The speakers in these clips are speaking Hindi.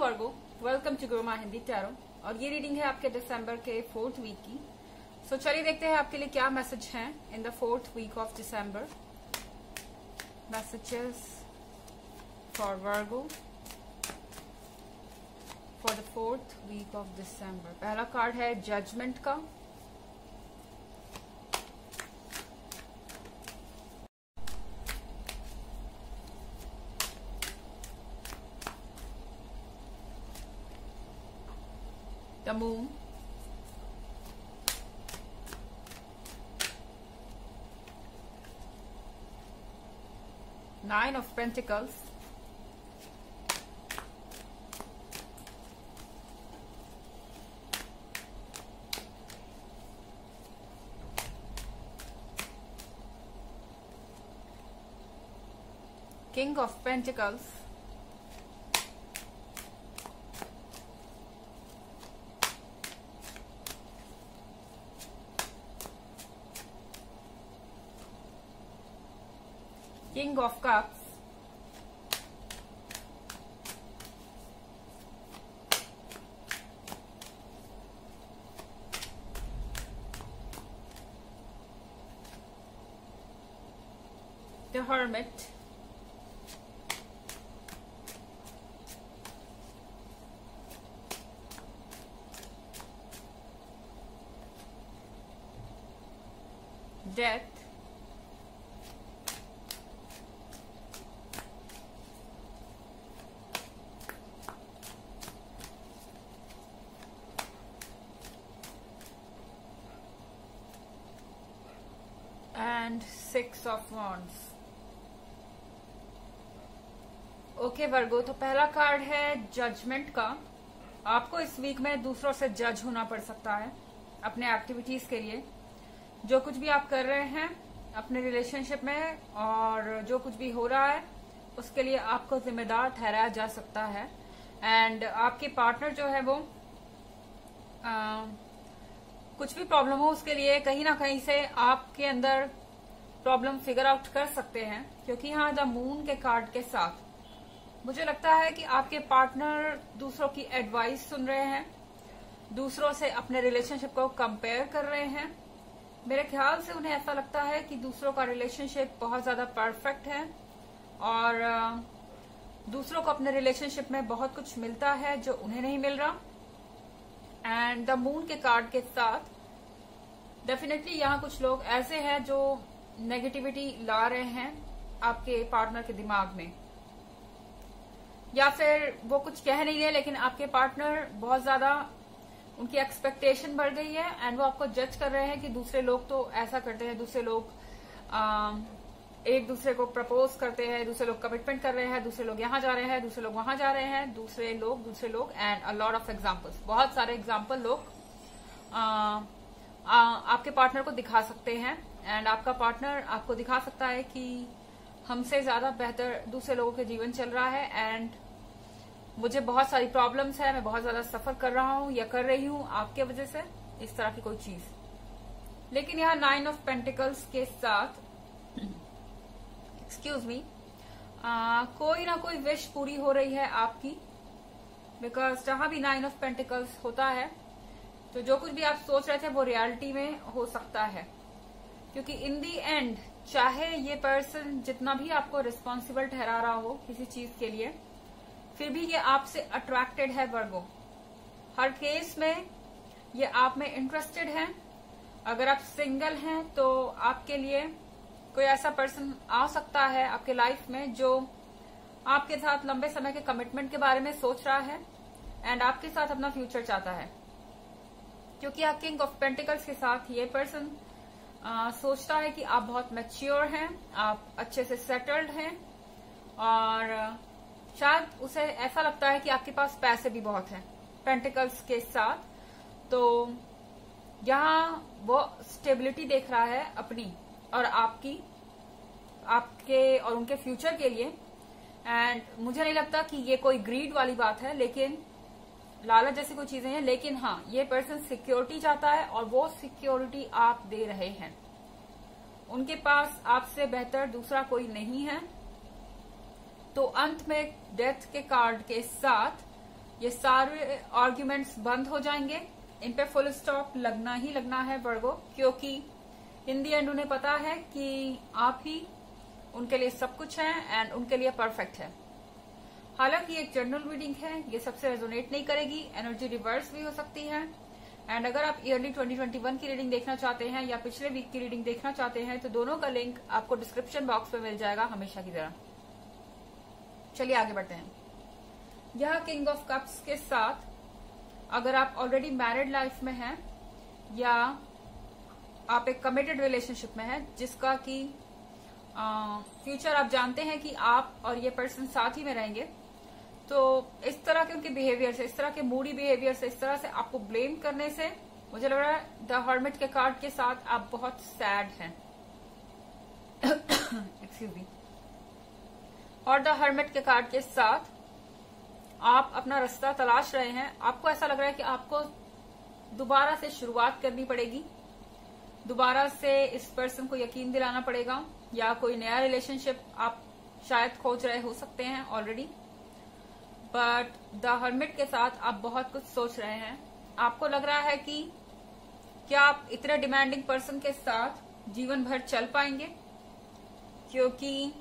Virgo, welcome to Guruma Hindi tarot. और ये रीडिंग है आपके दिसंबर के 4th वीक की। सो चलिए देखते हैं आपके लिए क्या मैसेज हैं in the 4th week of December. Messages for Virgo for the 4th week of December. पहला कार्ड है जजमेंट का, the moon, Nine of Pentacles, King of Pentacles, King of Cups, the Hermit, Death, and Six of Wands। Okay Virgo, तो पहला कार्ड है जजमेंट का। आपको इस वीक में दूसरों से जज होना पड़ सकता है अपने एक्टिविटीज के लिए। जो कुछ भी आप कर रहे हैं अपने रिलेशनशिप में और जो कुछ भी हो रहा है उसके लिए आपको जिम्मेदार ठहराया जा सकता है। एंड आपके पार्टनर जो है वो कुछ भी प्रॉब्लम हो उसके लिए कहीं ना कहीं से आपके अंदर प्रॉब्लम फिगर आउट कर सकते हैं, क्योंकि यहाँ द मून के कार्ड के साथ मुझे लगता है कि आपके पार्टनर दूसरों की एडवाइस सुन रहे हैं, दूसरों से अपने रिलेशनशिप को कंपेयर कर रहे हैं। मेरे ख्याल से उन्हें ऐसा लगता है कि दूसरों का रिलेशनशिप बहुत ज्यादा परफेक्ट है और दूसरों को अपने रिलेशनशिप में बहुत कुछ मिलता है जो उन्हें नहीं मिल रहा। एंड द मून के कार्ड के साथ डेफिनेटली यहाँ कुछ लोग ऐसे हैं जो नेगेटिविटी ला रहे हैं आपके पार्टनर के दिमाग में, या फिर वो कुछ कह नहीं रहे लेकिन आपके पार्टनर बहुत ज्यादा उनकी एक्सपेक्टेशन बढ़ गई है एंड वो आपको जज कर रहे हैं कि दूसरे लोग तो ऐसा करते हैं, दूसरे लोग एक दूसरे को प्रपोज करते हैं, दूसरे लोग कमिटमेंट कर रहे हैं, दूसरे लोग यहाँ जा रहे हैं, दूसरे लोग वहां जा रहे हैं, दूसरे लोग and a lot of examples, बहुत सारे एग्जाम्पल लोग आपके पार्टनर को दिखा सकते हैं। एंड आपका पार्टनर आपको दिखा सकता है कि हमसे ज्यादा बेहतर दूसरे लोगों के जीवन चल रहा है एंड मुझे बहुत सारी प्रॉब्लम्स है, मैं बहुत ज्यादा सफर कर रहा हूं या कर रही हूं आपके वजह से, इस तरह की कोई चीज। लेकिन यहाँ 9 ऑफ पेंटिकल्स के साथ एक्सक्यूज मी, कोई ना कोई विश पूरी हो रही है आपकी, बिकॉज जहां भी 9 ऑफ पेंटिकल्स होता है तो जो कुछ भी आप सोच रहे थे वो रियलिटी में हो सकता है। क्योंकि इन दी एंड चाहे ये पर्सन जितना भी आपको रिस्पॉन्सिबल ठहरा रहा हो किसी चीज के लिए, फिर भी ये आपसे अट्रैक्टेड है वर्गो। हर केस में ये आप में इंटरेस्टेड है। अगर आप सिंगल हैं तो आपके लिए कोई ऐसा पर्सन आ सकता है आपके लाइफ में जो आपके साथ लंबे समय के कमिटमेंट के बारे में सोच रहा है एंड आपके साथ अपना फ्यूचर चाहता है। क्योंकि आप किंग ऑफ पेंटिकल्स के साथ ये पर्सन सोचता है कि आप बहुत मैच्योर हैं, आप अच्छे से सेटल्ड हैं और शायद उसे ऐसा लगता है कि आपके पास पैसे भी बहुत हैं पेंटिकल्स के साथ। तो यहाँ वो स्टेबिलिटी देख रहा है अपनी और आपके और उनके फ्यूचर के लिए। एंड मुझे नहीं लगता कि ये कोई ग्रीड वाली बात है, लेकिन लालच जैसी कोई चीजें हैं। लेकिन हाँ, ये पर्सन सिक्योरिटी चाहता है और वो सिक्योरिटी आप दे रहे हैं। उनके पास आपसे बेहतर दूसरा कोई नहीं है। तो अंत में डेथ के कार्ड के साथ ये सारे आर्ग्यूमेंट्स बंद हो जाएंगे, इन पे फुल स्टॉप लगना ही लगना है वर्गो, क्योंकि इन दी एंड उन्हें पता है कि आप ही उनके लिए सब कुछ है एंड उनके लिए परफेक्ट है। हालांकि एक जनरल रीडिंग है, ये सबसे रेजोनेट नहीं करेगी, एनर्जी रिवर्स भी हो सकती है। एंड अगर आप ईयरली 2021 की रीडिंग देखना चाहते हैं या पिछले वीक की रीडिंग देखना चाहते हैं तो दोनों का लिंक आपको डिस्क्रिप्शन बॉक्स में मिल जाएगा हमेशा की तरह। चलिए आगे बढ़ते हैं। यह किंग ऑफ कप्स के साथ अगर आप ऑलरेडी मैरिड लाइफ में हैं या आप एक कमिटेड रिलेशनशिप में हैं जिसका कि फ्यूचर आप जानते हैं कि आप और ये पर्सन साथ ही में रहेंगे, तो इस तरह के उनके बिहेवियर से, इस तरह के मूडी बिहेवियर से, इस तरह से आपको ब्लेम करने से मुझे लग रहा है द हर्मिट के कार्ड के साथ आप बहुत सैड हैं। Excuse me. और द हर्मिट के कार्ड के साथ आप अपना रास्ता तलाश रहे हैं। आपको ऐसा लग रहा है कि आपको दोबारा से शुरुआत करनी पड़ेगी, दोबारा से इस पर्सन को यकीन दिलाना पड़ेगा, या कोई नया रिलेशनशिप आप शायद खोज रहे हो सकते हैं ऑलरेडी। बट द हर्मिट के साथ आप बहुत कुछ सोच रहे हैं। आपको लग रहा है कि क्या आप इतने डिमांडिंग पर्सन के साथ जीवन भर चल पाएंगे, क्योंकि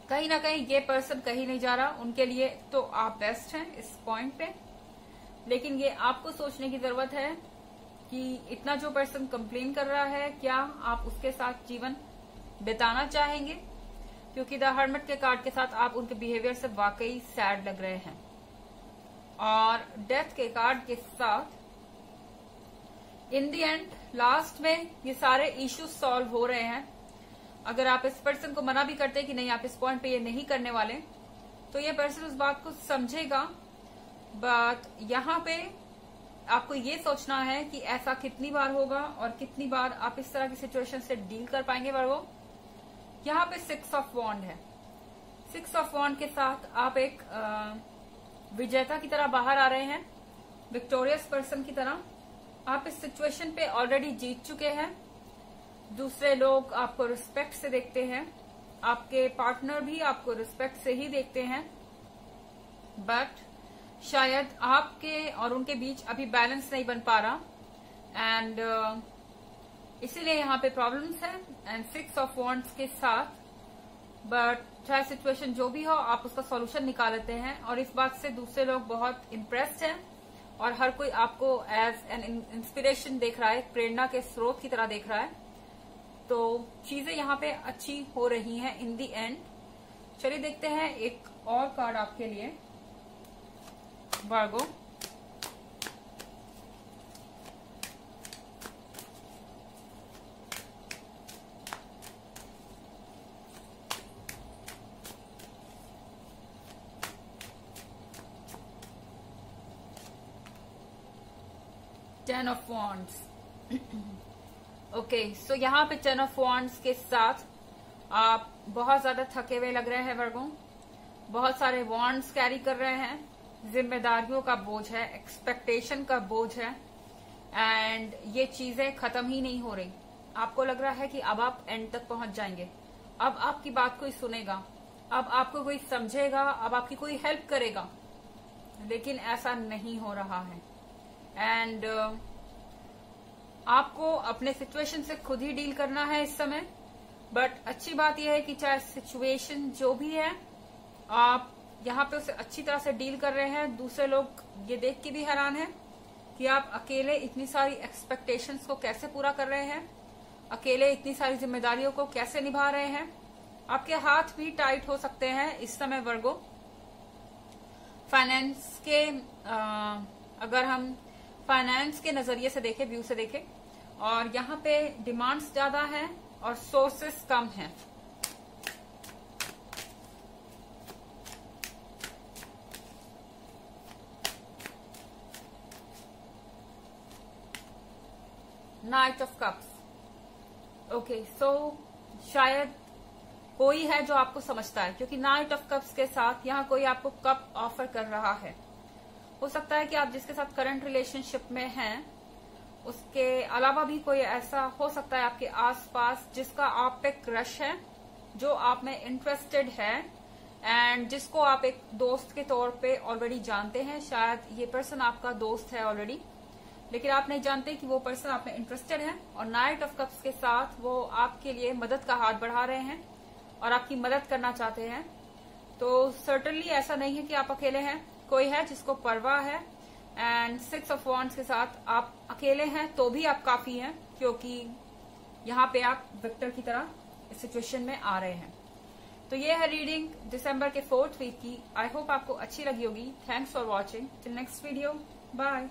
कहीं ना कहीं ये पर्सन कहीं नहीं जा रहा, उनके लिए तो आप बेस्ट हैं इस पॉइंट पे। लेकिन ये आपको सोचने की जरूरत है कि इतना जो पर्सन कंप्लेन कर रहा है, क्या आप उसके साथ जीवन बिताना चाहेंगे, क्योंकि द हर्मिट के कार्ड के साथ आप उनके बिहेवियर से वाकई सैड लग रहे हैं। और डेथ के कार्ड के साथ इन दी एंड लास्ट में ये सारे इश्यूज सॉल्व हो रहे हैं। अगर आप इस पर्सन को मना भी करते कि नहीं आप इस पॉइंट पे ये नहीं करने वाले, तो ये पर्सन उस बात को समझेगा। बट यहाँ पे आपको ये सोचना है कि ऐसा कितनी बार होगा और कितनी बार आप इस तरह की सिचुएशन से डील कर पाएंगे। वो यहाँ पे 6 ऑफ वॉन्ड है। 6 ऑफ वॉन्ड के साथ आप एक विजेता की तरह बाहर आ रहे हैं, विक्टोरियस पर्सन की तरह। आप इस सिचुएशन पे ऑलरेडी जीत चुके हैं। दूसरे लोग आपको रिस्पेक्ट से देखते हैं, आपके पार्टनर भी आपको रिस्पेक्ट से ही देखते हैं। बट शायद आपके और उनके बीच अभी बैलेंस नहीं बन पा रहा एंड इसीलिए यहाँ पे प्रॉब्लम्स है। एंड 6 ऑफ वॉन्ड्स के साथ बट चाहे सिचुएशन जो भी हो, आप उसका सॉल्यूशन निकाल लेते हैं। और इस बात से दूसरे लोग बहुत इम्प्रेस्ड हैं और हर कोई आपको एज एन इंस्पिरेशन देख रहा है, प्रेरणा के स्रोत की तरह देख रहा है। तो चीजें यहाँ पे अच्छी हो रही हैं इन दी एंड। चलिए देखते हैं एक और कार्ड आपके लिए Virgo. Ten of wands. Okay, so यहाँ पे 10 ऑफ वॉन्ड्स के साथ आप बहुत ज्यादा थके हुए लग रहे हैं वर्गों। बहुत सारे वॉन्ड्स कैरी कर रहे हैं, जिम्मेदारियों का बोझ है, एक्सपेक्टेशन का बोझ है एंड ये चीजें खत्म ही नहीं हो रही। आपको लग रहा है कि अब आप एंड तक पहुंच जाएंगे, अब आपकी बात कोई सुनेगा, अब आपको कोई समझेगा, अब आपकी कोई हेल्प करेगा। लेकिन ऐसा नहीं हो रहा है एंड आपको अपने सिचुएशन से खुद ही डील करना है इस समय। बट अच्छी बात यह है कि चाहे सिचुएशन जो भी है, आप यहाँ पे उसे अच्छी तरह से डील कर रहे हैं। दूसरे लोग ये देख के भी हैरान हैं कि आप अकेले इतनी सारी एक्सपेक्टेशंस को कैसे पूरा कर रहे हैं, अकेले इतनी सारी जिम्मेदारियों को कैसे निभा रहे हैं। आपके हाथ भी टाइट हो सकते हैं इस समय वर्गो। फाइनेंस के अगर हम फाइनेंस के नजरिए से देखें, व्यू से देखें, और यहाँ पे डिमांड्स ज्यादा हैं और सोर्सेस कम हैं। Night of cups. ओके, सो शायद कोई है जो आपको समझता है, क्योंकि नाइट ऑफ कप्स के साथ यहाँ कोई आपको कप ऑफर कर रहा है। हो सकता है कि आप जिसके साथ करंट रिलेशनशिप में हैं, उसके अलावा भी कोई ऐसा हो सकता है आपके आसपास जिसका आप पे क्रश है, जो आप में इंटरेस्टेड है एंड जिसको आप एक दोस्त के तौर पे ऑलरेडी जानते हैं। शायद ये पर्सन आपका दोस्त है ऑलरेडी, लेकिन आप नहीं जानते कि वो पर्सन आप में इंटरेस्टेड है, और नाइट ऑफ कप्स के साथ वो आपके लिए मदद का हाथ बढ़ा रहे हैं और आपकी मदद करना चाहते हैं। तो सर्टनली ऐसा नहीं है कि आप अकेले हैं, कोई है जिसको परवाह है। एंड 6 ऑफ वॉन्ड्स के साथ आप अकेले हैं तो भी आप काफी हैं, क्योंकि यहाँ पे आप विक्टर की तरह इस सिचुएशन में आ रहे हैं। तो ये है रीडिंग दिसंबर के 4th वीक की। आई होप आपको अच्छी लगी होगी। Thanks for watching. Till next video, bye.